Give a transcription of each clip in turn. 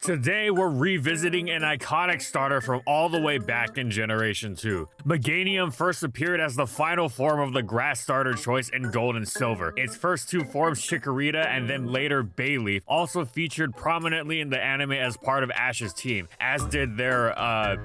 Today, we're revisiting an iconic starter from all the way back in Generation 2. Meganium first appeared as the final form of the grass starter choice in Gold and Silver. Its first two forms, Chikorita and then later Bayleaf, also featured prominently in the anime as part of Ash's team, as did their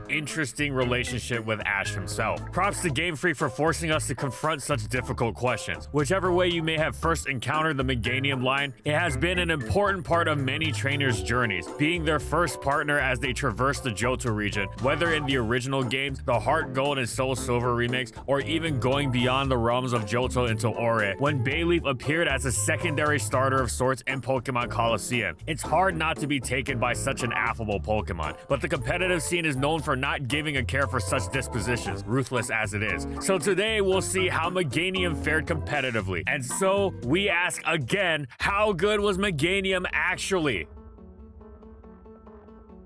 interesting relationship with Ash himself. Props to Game Freak for forcing us to confront such difficult questions. Whichever way you may have first encountered the Meganium line, it has been an important part of many trainers' journeys, being their first partner as they traverse the Johto region, whether in the original games, the Heart Gold and Soul Silver remix, or even going beyond the realms of Johto into Ore, when Bayleaf appeared as a secondary starter of sorts in Pokemon Coliseum. It's hard not to be taken by such an affable Pokemon, but the competitive scene is known for not giving a care for such dispositions, ruthless as it is. So today we'll see how Meganium fared competitively. And so we ask again, how good was Meganium actually?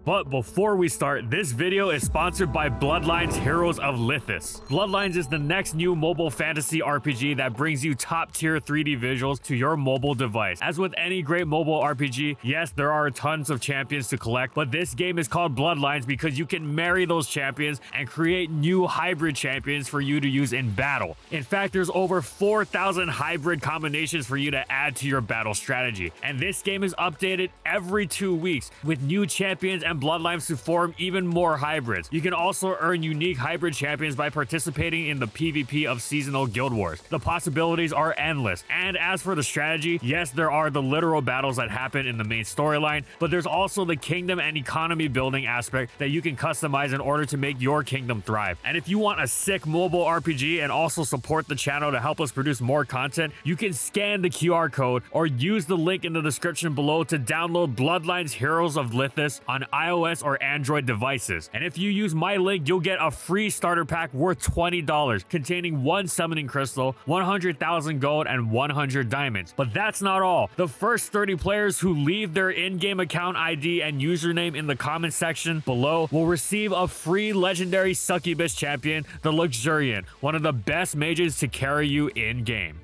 But before we start, this video is sponsored by Bloodlines Heroes of Lithis. Bloodlines is the next new mobile fantasy RPG that brings you top-tier 3D visuals to your mobile device. As with any great mobile RPG, yes, there are tons of champions to collect, but this game is called Bloodlines because you can marry those champions and create new hybrid champions for you to use in battle. In fact, there's over 4,000 hybrid combinations for you to add to your battle strategy. And this game is updated every 2 weeks with new champions and bloodlines to form even more hybrids. You can also earn unique hybrid champions by participating in the PvP of seasonal guild wars. The possibilities are endless. And as for the strategy, yes, there are the literal battles that happen in the main storyline, but there's also the kingdom and economy building aspect that you can customize in order to make your kingdom thrive. And if you want a sick mobile RPG and also support the channel to help us produce more content, you can scan the QR code or use the link in the description below to download Bloodlines Heroes of Lithis on iOS or Android devices. And if you use my link, you'll get a free starter pack worth $20, containing 1 summoning crystal, 100,000 gold, and 100 diamonds. But that's not all. The first 30 players who leave their in-game account ID and username in the comment section below will receive a free legendary succubus champion, the Luxuriant, one of the best mages to carry you in-game.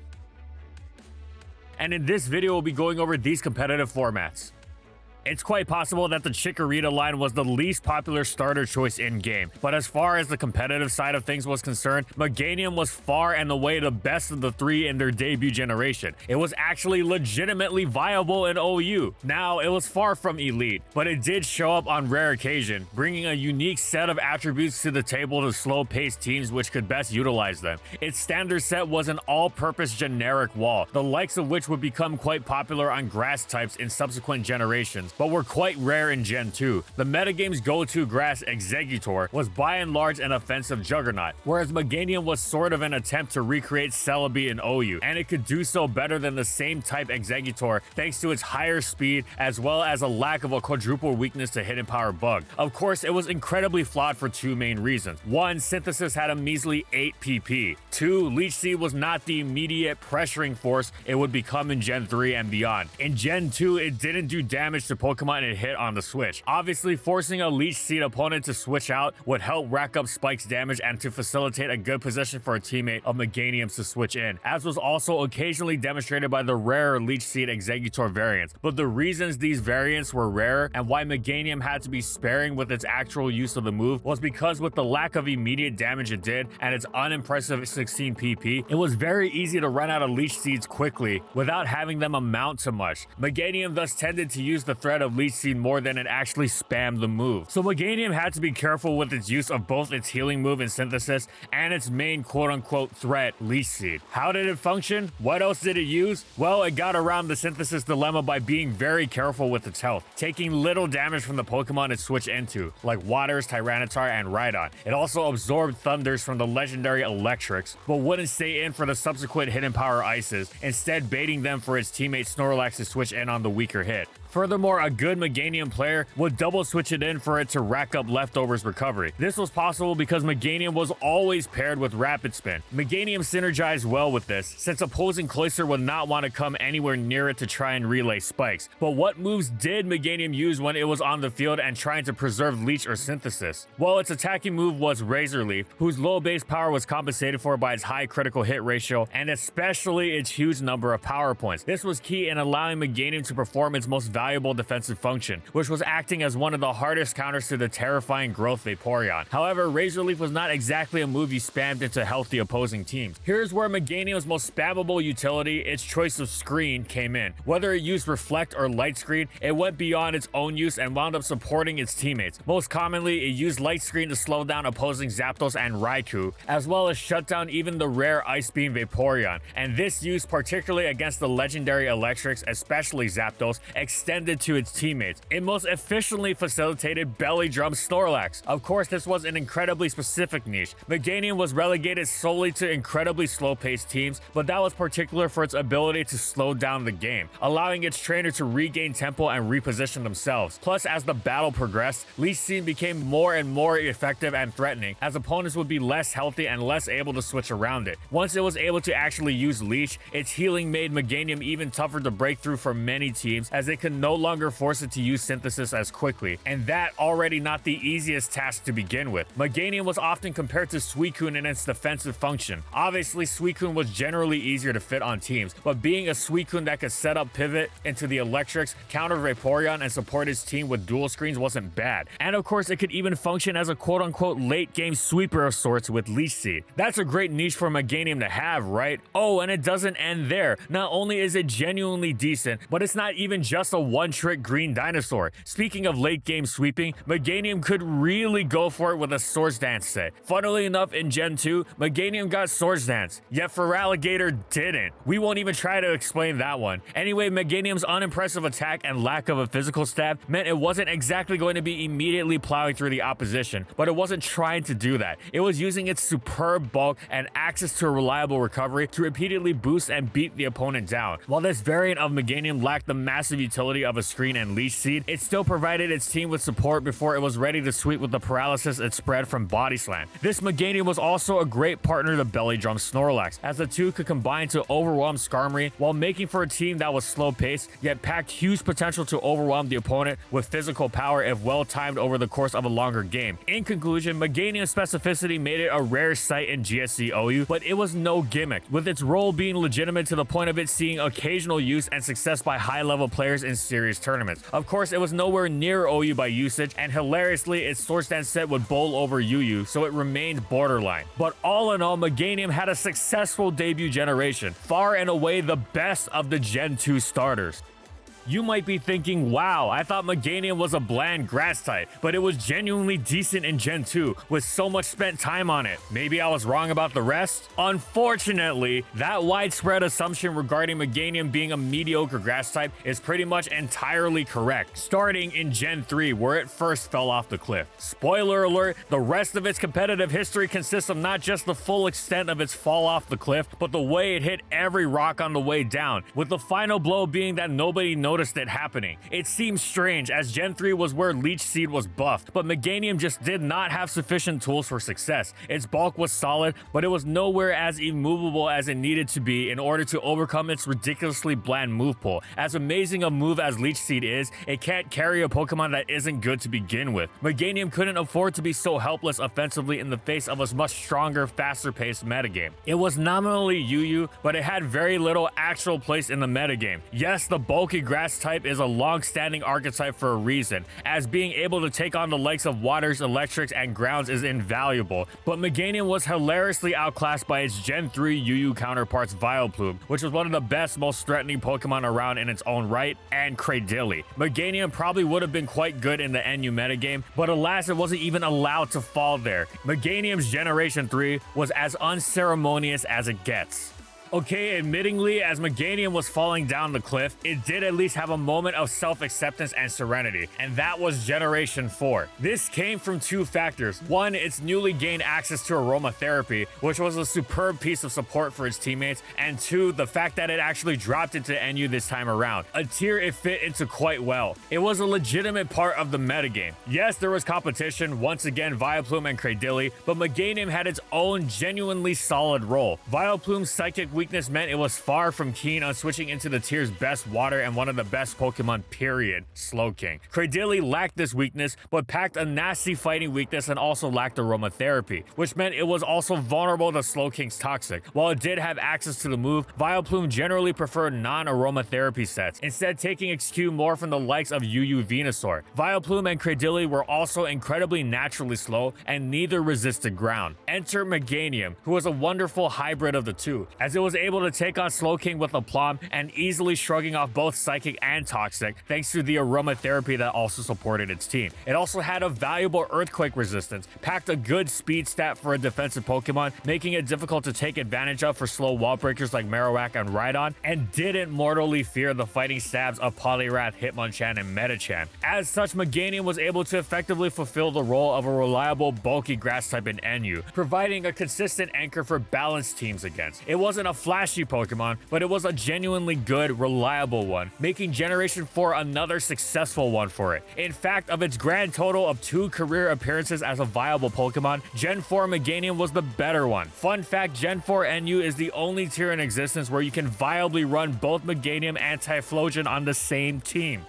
And in this video, we'll be going over these competitive formats. It's quite possible that the Chikorita line was the least popular starter choice in-game, but as far as the competitive side of things was concerned, Meganium was far and away the best of the three in their debut generation. It was actually legitimately viable in OU. Now, it was far from elite, but it did show up on rare occasion, bringing a unique set of attributes to the table to slow-paced teams which could best utilize them. Its standard set was an all-purpose generic wall, the likes of which would become quite popular on grass types in subsequent generations, but were quite rare in Gen 2. The metagame's go-to grass, Exeggutor, was by and large an offensive juggernaut, whereas Meganium was sort of an attempt to recreate Celebi in OU, and it could do so better than the same type Exeggutor thanks to its higher speed as well as a lack of a quadruple weakness to hidden power bug. Of course, it was incredibly flawed for two main reasons. One, Synthesis had a measly 8 PP. Two, Leech Seed was not the immediate pressuring force it would become in Gen 3 and beyond. In Gen 2, it didn't do damage to Pokemon it hit on the switch. Obviously, forcing a Leech Seed opponent to switch out would help rack up Spike's damage and to facilitate a good position for a teammate of Meganium's to switch in, as was also occasionally demonstrated by the rarer Leech Seed Exeggutor variants. But the reasons these variants were rare and why Meganium had to be sparing with its actual use of the move was because with the lack of immediate damage it did and its unimpressive 16 PP, it was very easy to run out of Leech Seeds quickly without having them amount to much. Meganium thus tended to use the threat of Leech Seed more than it actually spammed the move. So Meganium had to be careful with its use of both its healing move in Synthesis and its main quote-unquote threat, Leech Seed. How did it function? What else did it use? Well, it got around the Synthesis dilemma by being very careful with its health, taking little damage from the Pokemon it switched into, like Waters, Tyranitar, and Rhydon. It also absorbed Thunders from the legendary Electrics, but wouldn't stay in for the subsequent hidden power Ices, instead baiting them for its teammate Snorlax to switch in on the weaker hit. Furthermore, a good Meganium player would double switch it in for it to rack up leftovers recovery. This was possible because Meganium was always paired with Rapid Spin. Meganium synergized well with this, since opposing Cloyster would not want to come anywhere near it to try and relay spikes. But what moves did Meganium use when it was on the field and trying to preserve Leech or Synthesis? Well, its attacking move was Razor Leaf, whose low base power was compensated for by its high critical hit ratio and especially its huge number of power points. This was key in allowing Meganium to perform its most valuable defensive function, which was acting as one of the hardest counters to the terrifying growth Vaporeon. However, Razor Leaf was not exactly a move you spammed into healthy opposing teams. Here's where Meganium's most spammable utility, its choice of screen, came in. Whether it used Reflect or Light Screen, it went beyond its own use and wound up supporting its teammates. Most commonly, it used Light Screen to slow down opposing Zapdos and Raikou, as well as shut down even the rare Ice Beam Vaporeon, and this use, particularly against the legendary Electrics, especially Zapdos, extended to its teammates. It most efficiently facilitated Belly Drum Snorlax. Of course, this was an incredibly specific niche. Meganium was relegated solely to incredibly slow-paced teams, but that was particular for its ability to slow down the game, allowing its trainer to regain tempo and reposition themselves. Plus, as the battle progressed, Leech Seed became more and more effective and threatening, as opponents would be less healthy and less able to switch around it. Once it was able to actually use Leech, its healing made Meganium even tougher to break through for many teams, as it could no longer force it to use Synthesis as quickly, and that already not the easiest task to begin with. Meganium was often compared to Suicune in its defensive function. Obviously, Suicune was generally easier to fit on teams, but being a Suicune that could set up pivot into the Electrics, counter Vaporeon, and support its team with dual screens wasn't bad. And of course, it could even function as a quote-unquote late-game sweeper of sorts with Leech Seed. That's a great niche for Meganium to have, right? Oh, and it doesn't end there. Not only is it genuinely decent, but it's not even just a one-trick green dinosaur. Speaking of late-game sweeping, Meganium could really go for it with a Swords Dance set. Funnily enough, in Gen 2, Meganium got Swords Dance, yet Feraligatr didn't. We won't even try to explain that one. Anyway, Meganium's unimpressive attack and lack of a physical stab meant it wasn't exactly going to be immediately plowing through the opposition, but it wasn't trying to do that. It was using its superb bulk and access to a reliable recovery to repeatedly boost and beat the opponent down. While this variant of Meganium lacked the massive utility of a screen and Leech Seed, it still provided its team with support before it was ready to sweep with the paralysis it spread from Body Slam. This Meganium was also a great partner to Belly Drum Snorlax, as the two could combine to overwhelm Skarmory while making for a team that was slow-paced, yet packed huge potential to overwhelm the opponent with physical power if well-timed over the course of a longer game. In conclusion, Meganium's specificity made it a rare sight in GSC OU, but it was no gimmick, with its role being legitimate to the point of it seeing occasional use and success by high-level players in serious tournaments. Of course, it was nowhere near OU by usage, and hilariously, its Swords Dance set would bowl over UU, so it remained borderline. But all in all, Meganium had a successful debut generation, far and away the best of the Gen 2 starters. You might be thinking, wow, I thought Meganium was a bland grass type, but it was genuinely decent in Gen 2 with so much spent time on it. Maybe I was wrong about the rest? Unfortunately, that widespread assumption regarding Meganium being a mediocre grass type is pretty much entirely correct, starting in Gen 3 where it first fell off the cliff. Spoiler alert, the rest of its competitive history consists of not just the full extent of its fall off the cliff, but the way it hit every rock on the way down, with the final blow being that nobody noticed it happening. It seems strange, as Gen 3 was where Leech Seed was buffed, but Meganium just did not have sufficient tools for success. Its bulk was solid, but it was nowhere as immovable as it needed to be in order to overcome its ridiculously bland move pool. As amazing a move as Leech Seed is, it can't carry a Pokemon that isn't good to begin with. Meganium couldn't afford to be so helpless offensively in the face of a much stronger, faster-paced metagame. It was nominally UU, but it had very little actual place in the metagame. Yes, the bulky grass type is a long-standing archetype for a reason, as being able to take on the likes of waters, electrics, and grounds is invaluable, but Meganium was hilariously outclassed by its Gen 3 UU counterparts Vileplume, which was one of the best, most threatening Pokemon around in its own right, and Cradily. Meganium probably would have been quite good in the NU metagame, but alas, it wasn't even allowed to fall there. Meganium's Generation 3 was as unceremonious as it gets. Okay, admittingly, as Meganium was falling down the cliff, it did at least have a moment of self-acceptance and serenity, and that was Generation 4. This came from two factors. One, its newly gained access to aromatherapy, which was a superb piece of support for its teammates, and two, the fact that it actually dropped into NU this time around, a tier it fit into quite well. It was a legitimate part of the metagame. Yes, there was competition, once again Vileplume and Cradily, but Meganium had its own genuinely solid role. Vileplume's Psychic weakness meant it was far from keen on switching into the tier's best water and one of the best Pokemon period, Slowking. Cradily lacked this weakness, but packed a nasty fighting weakness and also lacked aromatherapy, which meant it was also vulnerable to Slowking's Toxic. While it did have access to the move, Vileplume generally preferred non-aromatherapy sets, instead taking its cue more from the likes of UU Venusaur. Vileplume and Cradily were also incredibly naturally slow, and neither resisted ground. Enter Meganium, who was a wonderful hybrid of the two, as it was able to take on Slowking with aplomb and easily shrugging off both Psychic and Toxic thanks to the aromatherapy that also supported its team. It also had a valuable Earthquake resistance, packed a good speed stat for a defensive Pokemon, making it difficult to take advantage of for slow wall breakers like Marowak and Rhydon, and didn't mortally fear the fighting stabs of Poliwrath, Hitmonchan, and Metachan. As such, Meganium was able to effectively fulfill the role of a reliable, bulky grass type in NU, providing a consistent anchor for balanced teams against. It wasn't a flashy Pokemon, but it was a genuinely good, reliable one, making Generation 4 another successful one for it. In fact, of its grand total of 2 career appearances as a viable Pokemon, Gen 4 Meganium was the better one. Fun fact, Gen 4 NU is the only tier in existence where you can viably run both Meganium and Typhlosion on the same team.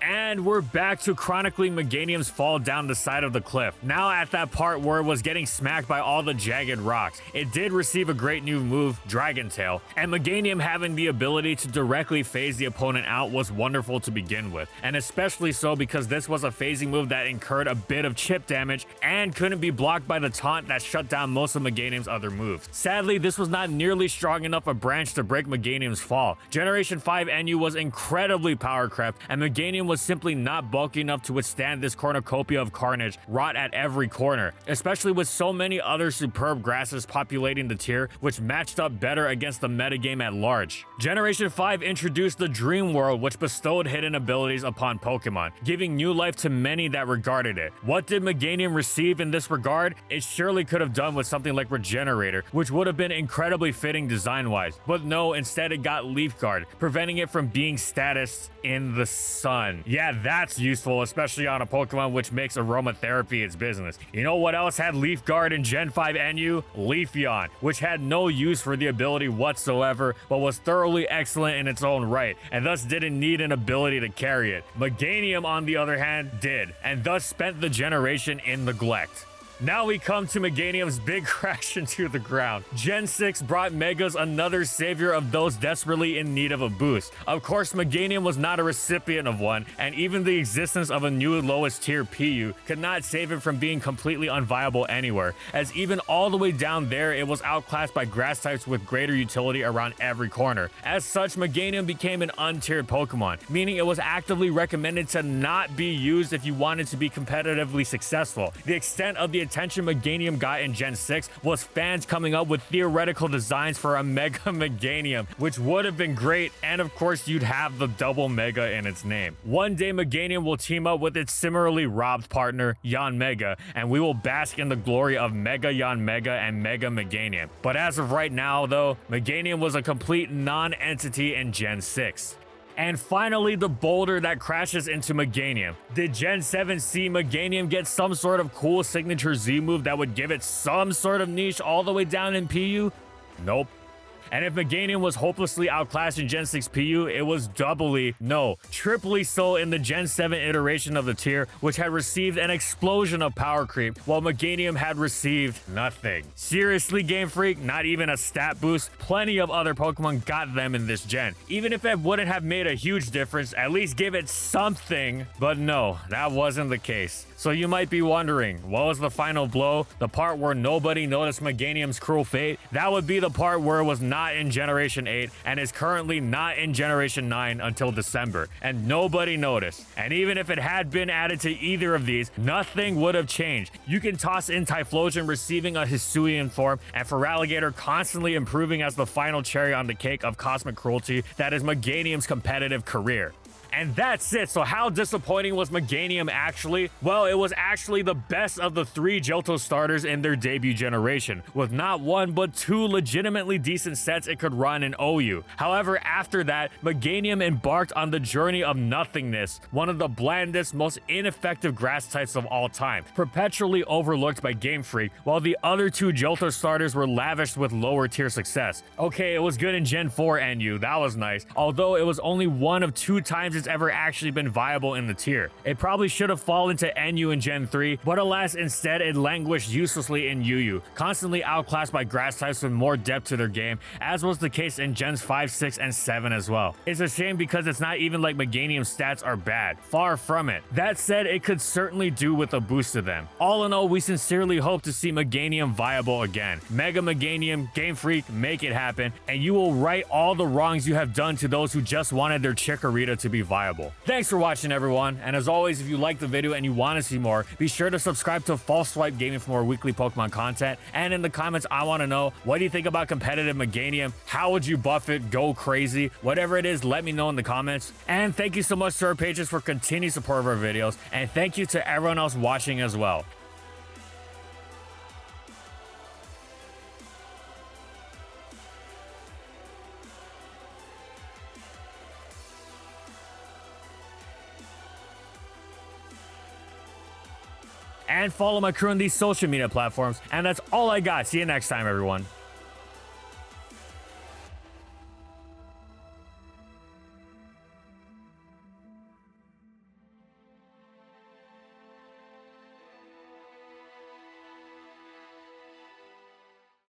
And we're back to chronicling Meganium's fall down the side of the cliff. Now at that part where it was getting smacked by all the jagged rocks. It did receive a great new move, Dragon Tail, and Meganium having the ability to directly phase the opponent out was wonderful to begin with, and especially so because this was a phasing move that incurred a bit of chip damage and couldn't be blocked by the taunt that shut down most of Meganium's other moves. Sadly, this was not nearly strong enough a branch to break Meganium's fall. Generation 5 NU was incredibly power crept, and Meganium was simply not bulky enough to withstand this cornucopia of carnage wrought at every corner, especially with so many other superb grasses populating the tier, which matched up better against the metagame at large. Generation 5 introduced the Dream World, which bestowed hidden abilities upon Pokemon, giving new life to many that regarded it. What did Meganium receive in this regard? It surely could have done with something like Regenerator, which would have been incredibly fitting design-wise, but no, instead it got Leaf Guard, preventing it from being status in the sun. Yeah, that's useful, especially on a Pokemon which makes aromatherapy its business. You know what else had Leaf Guard in Gen 5 NU? Leafeon, which had no use for the ability whatsoever, but was thoroughly excellent in its own right, and thus didn't need an ability to carry it. Meganium, on the other hand, did, and thus spent the generation in neglect. Now we come to Meganium's big crash into the ground. Gen 6 brought Megas another savior of those desperately in need of a boost. Of course, Meganium was not a recipient of one, and even the existence of a new lowest tier PU could not save it from being completely unviable anywhere, as even all the way down there it was outclassed by grass types with greater utility around every corner. As such, Meganium became an untiered Pokemon, meaning it was actively recommended to not be used if you wanted to be competitively successful. The extent of the attention Meganium got in Gen 6 was fans coming up with theoretical designs for a Mega Meganium, which would have been great, and of course you'd have the double Mega in its name. One day Meganium will team up with its similarly robbed partner, Yanmega, and we will bask in the glory of Mega Yanmega and Mega Meganium. But as of right now though, Meganium was a complete non-entity in Gen 6. And finally, the boulder that crashes into Meganium. Did Gen 7 see Meganium get some sort of cool signature Z move that would give it some sort of niche all the way down in PU? Nope. And if Meganium was hopelessly outclassed in Gen 6 PU, it was doubly, no, triply so in the Gen 7 iteration of the tier, which had received an explosion of power creep, while Meganium had received nothing. Seriously, Game Freak, not even a stat boost? Plenty of other Pokemon got them in this gen. Even if it wouldn't have made a huge difference, at least give it something. But no, that wasn't the case. So you might be wondering, what was the final blow? The part where nobody noticed Meganium's cruel fate? That would be the part where it was not in Generation 8 and is currently not in Generation 9 until December, and nobody noticed. And even if it had been added to either of these, nothing would have changed. You can toss in Typhlosion receiving a Hisuian form and Feraligatr constantly improving as the final cherry on the cake of cosmic cruelty that is Meganium's competitive career. And that's it. So how disappointing was Meganium actually? Well, it was actually the best of the 3 Johto starters in their debut generation, with not 1 but 2 legitimately decent sets it could run in OU. However, after that, Meganium embarked on the journey of nothingness, one of the blandest, most ineffective grass types of all time, perpetually overlooked by Game Freak, while the other 2 Johto starters were lavished with lower tier success. Okay, it was good in Gen 4 NU, that was nice, although it was only 1 of 2 times it's ever actually been viable in the tier. It probably should have fallen to NU in Gen 3, but alas, instead it languished uselessly in UU, constantly outclassed by grass types with more depth to their game, as was the case in Gens 5, 6, and 7 as well. It's a shame because it's not even like Meganium's stats are bad, far from it. That said, it could certainly do with a boost to them. All in all, we sincerely hope to see Meganium viable again. Mega Meganium, Game Freak, make it happen, and you will right all the wrongs you have done to those who just wanted their Chikorita to be viable. Thanks for watching, everyone, and as always, if you liked the video and you want to see more, be sure to subscribe to False Swipe Gaming for more weekly Pokemon content, and in the comments, I want to know, what do you think about competitive Meganium? How would you buff it? Go crazy? Whatever it is, let me know in the comments. And thank you so much to our patrons for continued support of our videos, and thank you to everyone else watching as well. And follow my crew on these social media platforms. And that's all I got. See you next time, everyone.